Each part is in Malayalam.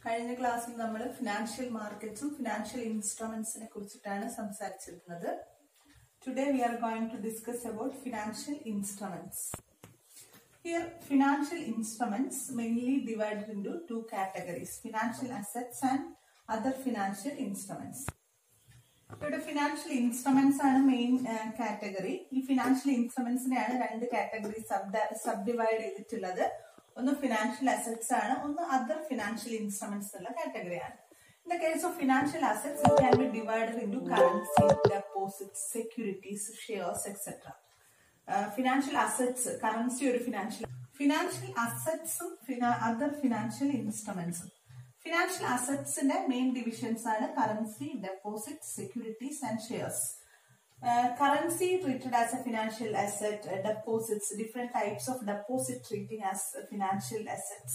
കഴിഞ്ഞ ക്ലാസ്സിൽ നമ്മൾ ഫിനാൻഷ്യൽ മാർക്കറ്റ്സും ഫിനാൻഷ്യൽ ഇൻസ്ട്രുമെന്റ്സിനെ കുറിച്ചിട്ടാണ് സംസാരിച്ചിരുന്നത്. Today we are going to discuss about financial instruments. Here financial instruments mainly divided into two categories: financial assets and other financial instruments. ഇവിടെ ഫിനാൻഷ്യൽ ഇൻസ്ട്രുമെന്റ്സ് ആണ് മെയിൻ കാറ്റഗറി. ഈ ഫിനാൻഷ്യൽ ഇൻസ്ട്രുമെന്റ്സിനെയാണ് രണ്ട് കാറ്റഗറി സബ് ഡിവൈഡ് ചെയ്തിട്ടുള്ളത്. ഒന്ന് ഫിനാൻഷ്യൽ അസറ്റ്സ് ആണ്, ഒന്ന് അതർ ഫിനാൻഷ്യൽ ഇൻസ്ട്രുമെന്റ്സ് എന്നുള്ള കാറ്റഗറിയാണ്. In the case of financial assets, it can be divided into currency, deposits, securities, shares, etc. Financial assets, currency or financial assets, other financial instruments. Financial assets in the main divisions are currency, deposits, securities, and shares. Currency treated as a financial asset, deposits, different types of deposit treating as financial assets,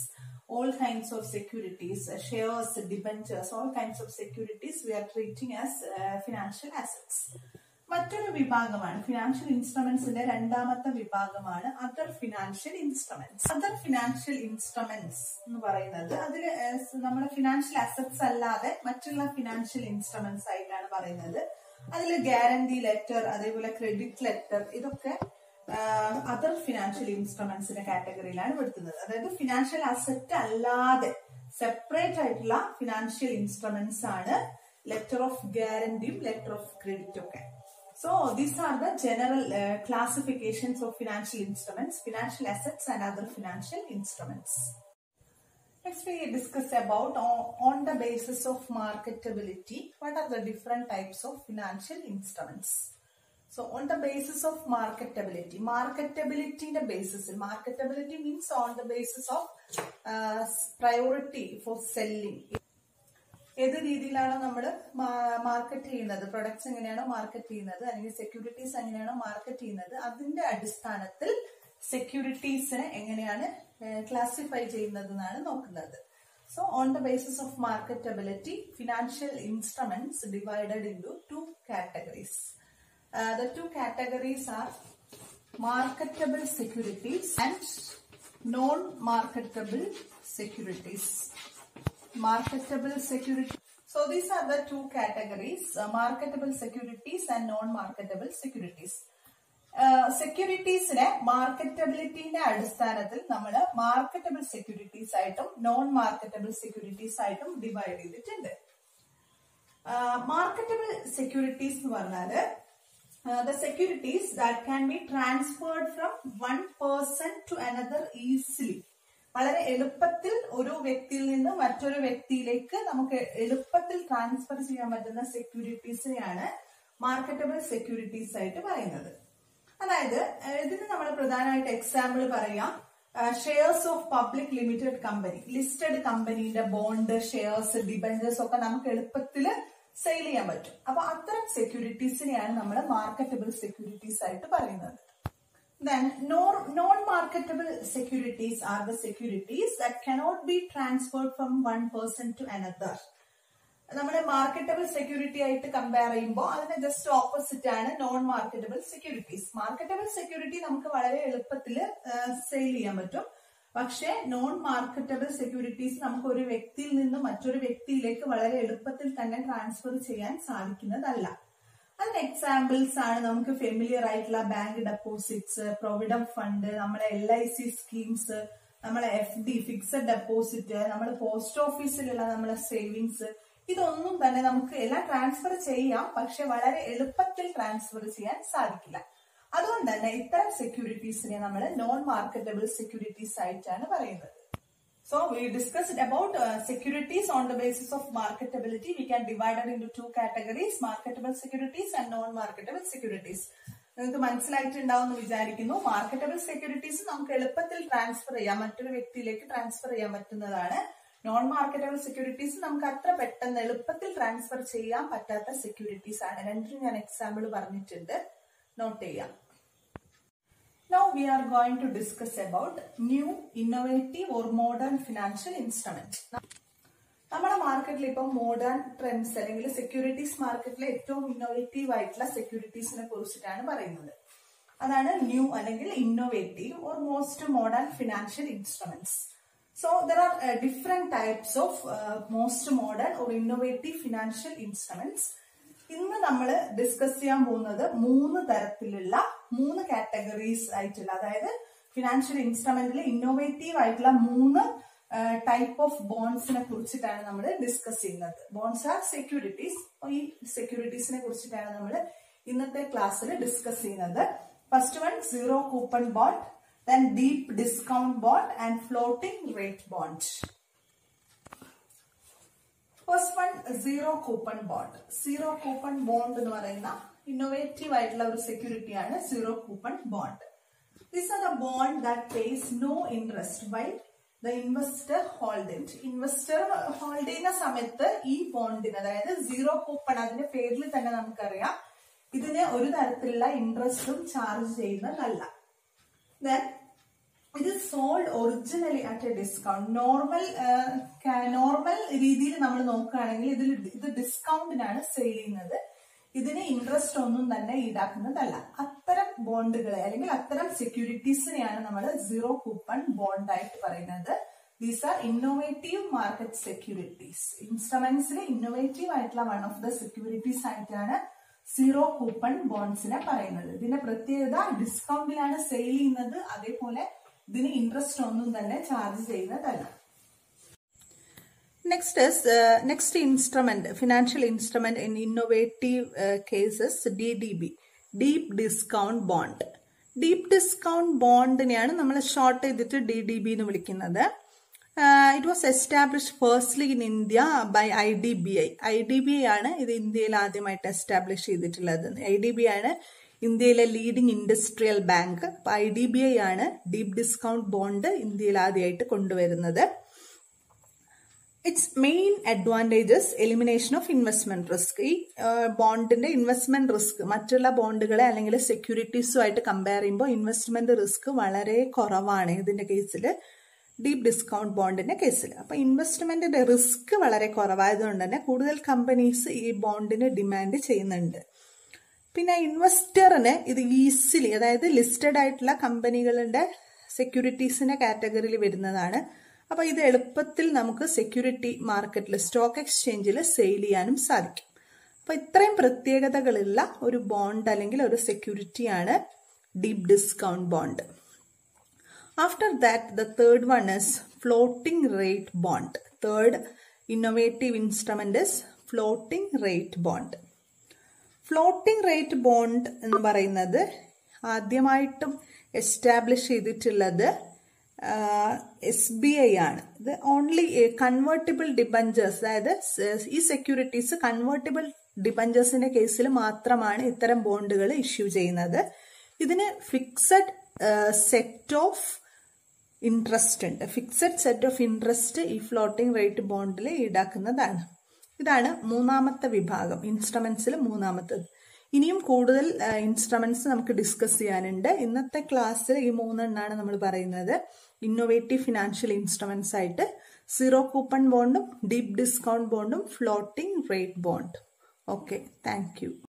all kinds of securities, shares, debentures, all kinds of securities we are treating as financial assets. മറ്റൊരു വിഭാഗമാണ് ഫിനാൻഷ്യൽ ഇൻസ്ട്രുമെന്റ്സിന്റെ രണ്ടാമത്തെ വിഭാഗമാണ് other financial instruments. Other financial instruments എന്ന് പറയുന്നത് അതിൽ നമ്മുടെ ഫിനാൻഷ്യൽ അസറ്റ്സ് അല്ലാതെ മറ്റുള്ള ഫിനാൻഷ്യൽ ഇൻസ്ട്രുമെന്റ്സ് ആയിട്ടാണ് പറയുന്നത്. അതിൽ ഗ്യാരണ്ടി ലെറ്റർ, അതേപോലെ ക്രെഡിറ്റ് ലെറ്റർ, ഇതൊക്കെ അതർ ഫിനാൻഷ്യൽ ഇൻസ്ട്രുമെന്റ്സിന്റെ കാറ്റഗറിയിലാണ് പെടുത്തുന്നത്. അതായത് ഫിനാൻഷ്യൽ അസറ്റ് അല്ലാതെ സെപ്പറേറ്റ് ആയിട്ടുള്ള ഫിനാൻഷ്യൽ ഇൻസ്ട്രുമെന്റ്സ് ആണ് ലെറ്റർ ഓഫ് ഗ്യാരണ്ടിയും ലെറ്റർ ഓഫ് ക്രെഡിറ്റും ഒക്കെ. So these are the general classifications of financial instruments, financial assets and other financial instruments. Next we discuss about on the basis of marketability, what are the different types of financial instruments. So on the basis of marketability basis, marketability means on the basis of priority for selling. ഏത് രീതിയിലാണോ നമ്മൾ മാർക്കറ്റ് ചെയ്യുന്നത്, പ്രൊഡക്ട്സ് എങ്ങനെയാണോ മാർക്കറ്റ് ചെയ്യുന്നത്, അല്ലെങ്കിൽ സെക്യൂരിറ്റീസ് എങ്ങനെയാണോ മാർക്കറ്റ് ചെയ്യുന്നത്, അതിന്റെ അടിസ്ഥാനത്തിൽ സെക്യൂരിറ്റീസിനെ എങ്ങനെയാണ് ക്ലാസിഫൈ ചെയ്യുന്നത് എന്നാണ് നോക്കുന്നത്. So on the basis of marketability financial instruments divided into to categories. The two categories are marketable securities and non-marketable securities. Marketable security. So these are the two categories: marketable securities and non-marketable securities. സെക്യൂരിറ്റീസിനെ മാർക്കറ്റബിലിറ്റിന്റെ അടിസ്ഥാനത്തിൽ നമ്മൾ മാർക്കറ്റബിൾ സെക്യൂരിറ്റീസ് ആയിട്ടും നോൺ മാർക്കറ്റബിൾ സെക്യൂരിറ്റീസ് ആയിട്ടും ഡിവൈഡ് ചെയ്തിട്ടുണ്ട്. മാർക്കറ്റബിൾ സെക്യൂരിറ്റീസ് എന്ന് പറഞ്ഞാല് the securities that can be transferred from one person to another easily. വളരെ എളുപ്പത്തിൽ ഒരു വ്യക്തിയിൽ നിന്ന് മറ്റൊരു വ്യക്തിയിലേക്ക് നമുക്ക് എളുപ്പത്തിൽ ട്രാൻസ്ഫർ ചെയ്യാൻ പറ്റുന്ന സെക്യൂരിറ്റീസിനെയാണ് മാർക്കറ്റബിൾ സെക്യൂരിറ്റീസ് ആയിട്ട് പറയുന്നത്. അതായത് ഇതിന് നമ്മൾ പ്രധാനമായിട്ട് എക്സാമ്പിൾ പറയാം. Shares of public limited company, listed കമ്പനിയുടെ ബോണ്ട്, ഷെയർസ്, ഡിബഞ്ചേഴ്സ് ഒക്കെ നമുക്ക് എളുപ്പത്തിൽ സെയിൽ ചെയ്യാൻ പറ്റും. അപ്പൊ അത്തരം സെക്യൂരിറ്റീസിനെയാണ് നമ്മൾ മാർക്കറ്റബിൾ സെക്യൂരിറ്റീസ് ആയിട്ട് പറയുന്നത്. Then non-marketable securities are the securities that cannot be transferred from one person to another. നമ്മുടെ മാർക്കറ്റബിൾ സെക്യൂരിറ്റി ആയിട്ട് കമ്പയർ ചെയ്യുമ്പോൾ അതിന് ജസ്റ്റ് ഓപ്പോസിറ്റ് ആണ് non marketable securities. Marketable security നമുക്ക് വളരെ എളുപ്പത്തിൽ സെയിൽ ചെയ്യാൻ പറ്റും. പക്ഷെ നോൺ മാർക്കറ്റബിൾ സെക്യൂരിറ്റീസ് നമുക്ക് ഒരു വ്യക്തിയിൽ നിന്ന് മറ്റൊരു വ്യക്തിയിലേക്ക് വളരെ എളുപ്പത്തിൽ തന്നെ ട്രാൻസ്ഫർ ചെയ്യാൻ സാധിക്കുന്നതല്ല. അതിന് എക്സാമ്പിൾസ് ആണ് നമുക്ക് ഫെമിലിയർ ആയിട്ടുള്ള ബാങ്ക് ഡെപ്പോസിറ്റ്സ്, പ്രൊവിഡന്റ് ഫണ്ട്, നമ്മളെ LIC സ്കീംസ്, നമ്മളെ FD ഫിക്സഡ് ഡെപ്പോസിറ്റ്, നമ്മുടെ പോസ്റ്റ് ഓഫീസിലുള്ള നമ്മളെ സേവിങ്സ്. ഇതൊന്നും തന്നെ നമുക്ക് എല്ലാം ട്രാൻസ്ഫർ ചെയ്യാം, പക്ഷെ വളരെ എളുപ്പത്തിൽ ട്രാൻസ്ഫർ ചെയ്യാൻ സാധിക്കില്ല. അതുകൊണ്ട് തന്നെ ഇത്തരം സെക്യൂരിറ്റീസിനെ നമ്മൾ നോൺ മാർക്കറ്റബിൾ സെക്യൂരിറ്റീസ് ആയിട്ടാണ് പറയുന്നത്. So we discussed about securities on the basis of marketability. We can divide it into two categories: marketable securities and non-marketable securities. നിങ്ങൾക്ക് മനസ്സിലായിട്ടുണ്ടാവുമെന്ന് വിചാരിക്കുന്നു. മാർക്കറ്റബിൾ സെക്യൂരിറ്റീസ് നമുക്ക് എളുപ്പത്തിൽ ട്രാൻസ്ഫർ ചെയ്യാം, മറ്റൊരു വ്യക്തിയിലേക്ക് ട്രാൻസ്ഫർ ചെയ്യാൻ പറ്റുന്നതാണ്. നോൺ മാർക്കറ്റബിൾ സെക്യൂരിറ്റീസ് നമുക്ക് അത്ര പെട്ടെന്ന് എളുപ്പത്തിൽ ട്രാൻസ്ഫർ ചെയ്യാൻ പറ്റാത്ത സെക്യൂരിറ്റീസ് ആണ്. രണ്ടിനും ഞാൻ എക്സാമ്പിൾ പറഞ്ഞിട്ടുണ്ട്, നോട്ട് ചെയ്യാം. Now we are going to discuss about new, innovative or modern financial instruments. നമ്മുടെ മാർക്കറ്റിൽ ഇപ്പം മോഡേൺ ട്രെൻഡ്സ് അല്ലെങ്കിൽ സെക്യൂരിറ്റീസ് മാർക്കറ്റിലെ ഏറ്റവും ഇന്നോവേറ്റീവ് ആയിട്ടുള്ള സെക്യൂരിറ്റീസിനെ കുറിച്ചിട്ടാണ് പറയുന്നത്. അതാണ് ന്യൂ അല്ലെങ്കിൽ innovative or most modern financial instruments. So there are different types of most modern or innovative financial instruments. ഇന്ന് നമ്മൾ ഡിസ്കസ് ചെയ്യാൻ പോകുന്നത് 3 തരത്തിലുള്ള 3 കാറ്റഗറീസ് ആയിട്ടുള്ള, അതായത് ഫിനാൻഷ്യൽ ഇൻസ്ട്രുമെന്റിൽ ഇന്നോവേറ്റീവ് ആയിട്ടുള്ള 3 ടൈപ്പ് ഓഫ് ബോൺസിനെ കുറിച്ചിട്ടാണ് നമ്മൾ ഡിസ്കസ് ചെയ്യുന്നത്. Bonds are securities. ഈ സെക്യൂരിറ്റീസിനെ കുറിച്ചിട്ടാണ് നമ്മൾ ഇന്നത്തെ ക്ലാസ്സിൽ ഡിസ്കസ് ചെയ്യുന്നത്. First one zero coupon bond, then deep discount bond and floating rate bond. First one, zero coupon bond. Zero coupon bond എന്ന് പറയുന്ന ഇന്നോവേറ്റീവ് ആയിട്ടുള്ള ഒരു സെക്യൂരിറ്റി ആണ് zero coupon bond. These are the bond that pays no interest while the investor hold it. Investor hold ചെയ്യുന്ന സമയത്ത് ഈ ബോണ്ടിന്, അതായത് സീറോ കൂപ്പൺ, അതിന്റെ പേരിൽ തന്നെ നമുക്കറിയാം, ഇതിന് ഒരു തരത്തിലുള്ള ഇൻട്രസ്റ്റും ചാർജ് ചെയ്യുന്നതല്ല. Then it is sold originally at a discount. Normal രീതിയിൽ നമ്മൾ നോക്കുകയാണെങ്കിൽ ഇത് ഡിസ്കൗണ്ടിനാണ് സെയിൽ ചെയ്യുന്നത്. ഇതിന് ഇൻട്രസ്റ്റ് ഒന്നും തന്നെ ഈടാക്കുന്നതല്ല. അത്തരം ബോണ്ടുകളെ അല്ലെങ്കിൽ അത്തരം സെക്യൂരിറ്റീസിനെയാണ് നമ്മൾ സീറോ കൂപ്പൺ ബോണ്ട് ആയിട്ട് പറയുന്നത്. These are innovative market securities. ഇൻസ്ട്രുമെന്റ്സിൽ ഇന്നോവേറ്റീവ് ആയിട്ടുള്ള വൺ ഓഫ് ദ സെക്യൂരിറ്റീസ് ആയിട്ടാണ് സീറോ കൂപ്പൺ ബോണ്ട്സിനെ പറയുന്നത്. ഇതിന്റെ പ്രത്യേകത ഡിസ്കൗണ്ടിലാണ് സെയിൽ ചെയ്യുന്നത്, അതേപോലെ ഇതിന് ഇൻട്രസ്റ്റ് ഒന്നും തന്നെ ചാർജ് ചെയ്യുന്നതല്ല. Next instrument, financial instrument in innovative cases, DDB, deep discount bond. Deep discount ബോണ്ടിനെയാണ് നമ്മൾ ഷോർട്ട് ചെയ്തിട്ട് DDB എന്ന് വിളിക്കുന്നത്. It was established firstly in India by IDBI. IDBI ആണ് ഇത് ഇന്ത്യയിൽ ആദ്യമായിട്ട് എസ്റ്റാബ്ലിഷ് ചെയ്തിട്ടുള്ളത്. IDBI ആണ് ഇന്ത്യയിലെ ലീഡിംഗ് ഇൻഡസ്ട്രിയൽ ബാങ്ക്. അപ്പൊ IDBI ആണ് ഡീപ് ഡിസ്കൗണ്ട് ബോണ്ട് ഇന്ത്യയിൽ ആദ്യമായിട്ട് കൊണ്ടുവരുന്നത്. It's main advantages elimination of investment risk. ഈ ബോണ്ടിന്റെ ഇൻവെസ്റ്റ്മെന്റ് റിസ്ക് മറ്റുള്ള ബോണ്ടുകളെ അല്ലെങ്കിൽ സെക്യൂരിറ്റീസുമായിട്ട് കമ്പയർ ചെയ്യുമ്പോൾ ഇൻവെസ്റ്റ്മെന്റ് റിസ്ക് വളരെ കുറവാണ് ഇതിന്റെ കേസിൽ, ഡീപ് ഡിസ്കൗണ്ട് ബോണ്ടിന്റെ കേസിൽ. അപ്പൊ ഇൻവെസ്റ്റ്മെന്റിന്റെ റിസ്ക് വളരെ കുറവായതുകൊണ്ട് തന്നെ കൂടുതൽ കമ്പനീസ് ഈ ബോണ്ടിന് ഡിമാൻഡ് ചെയ്യുന്നുണ്ട്. പിന്നെ ഇൻവെസ്റ്ററിന് ഇത് ഈസിലി, അതായത് ലിസ്റ്റഡ് ആയിട്ടുള്ള കമ്പനികളുടെ സെക്യൂരിറ്റീസിന്റെ കാറ്റഗറിയിൽ വരുന്നതാണ്. അപ്പൊ ഇത് എളുപ്പത്തിൽ നമുക്ക് സെക്യൂരിറ്റി മാർക്കറ്റിൽ, സ്റ്റോക്ക് എക്സ്ചേഞ്ചിൽ സെയിൽ ചെയ്യാനും സാധിക്കും. അപ്പൊ ഇത്രയും പ്രത്യേകതകളുള്ള ഒരു ബോണ്ട് അല്ലെങ്കിൽ ഒരു സെക്യൂരിറ്റിയാണ് deep discount bond. After that, the third one is floating rate bond. Third innovative instrument is floating rate bond. Floating rate bond എന്ന് പറയുന്നത് ആദ്യമായിട്ടും എസ്റ്റാബ്ലിഷ് ചെയ്തിട്ടുള്ളത് SBI ആണ്. ഇത് ഓൺലി കൺവേർട്ടിബിൾ ഡിബഞ്ചേഴ്സ്, അതായത് ഈ സെക്യൂരിറ്റീസ് കൺവേർട്ടിബിൾ ഡിബഞ്ചേഴ്സിന്റെ കേസിൽ മാത്രമാണ് ഇത്തരം ബോണ്ടുകൾ ഇഷ്യൂ ചെയ്യുന്നത്. ഇതിന് ഫിക്സഡ് സെറ്റ് ഓഫ് ഇൻട്രസ്റ്റ് ഉണ്ട്. ഫിക്സഡ് സെറ്റ് ഓഫ് ഇൻട്രസ്റ്റ് ഈ ഫ്ലോട്ടിംഗ് റേറ്റ് ബോണ്ടിൽ ഈടാക്കുന്നതാണ്. ഇതാണ് മൂന്നാമത്തെ വിഭാഗം, ഇൻസ്ട്രുമെന്റ്സിൽ മൂന്നാമത്തത്. ഇനിയും കൂടുതൽ ഇൻസ്ട്രുമെന്റ്സ് നമുക്ക് ഡിസ്കസ് ചെയ്യാനുണ്ട്. ഇന്നത്തെ ക്ലാസ്സിൽ ഈ 3 എണ്ണമാണ് നമ്മൾ പറയുന്നത്. ഇന്നോവേറ്റീവ് ഫിനാൻഷ്യൽ ഇൻസ്ട്രുമെന്റ്സ് ആയിട്ട് സീറോ കൂപ്പൺ ബോണ്ടും ഡീപ് ഡിസ്കൗണ്ട് ബോണ്ടും floating rate bond. Okay, thank U.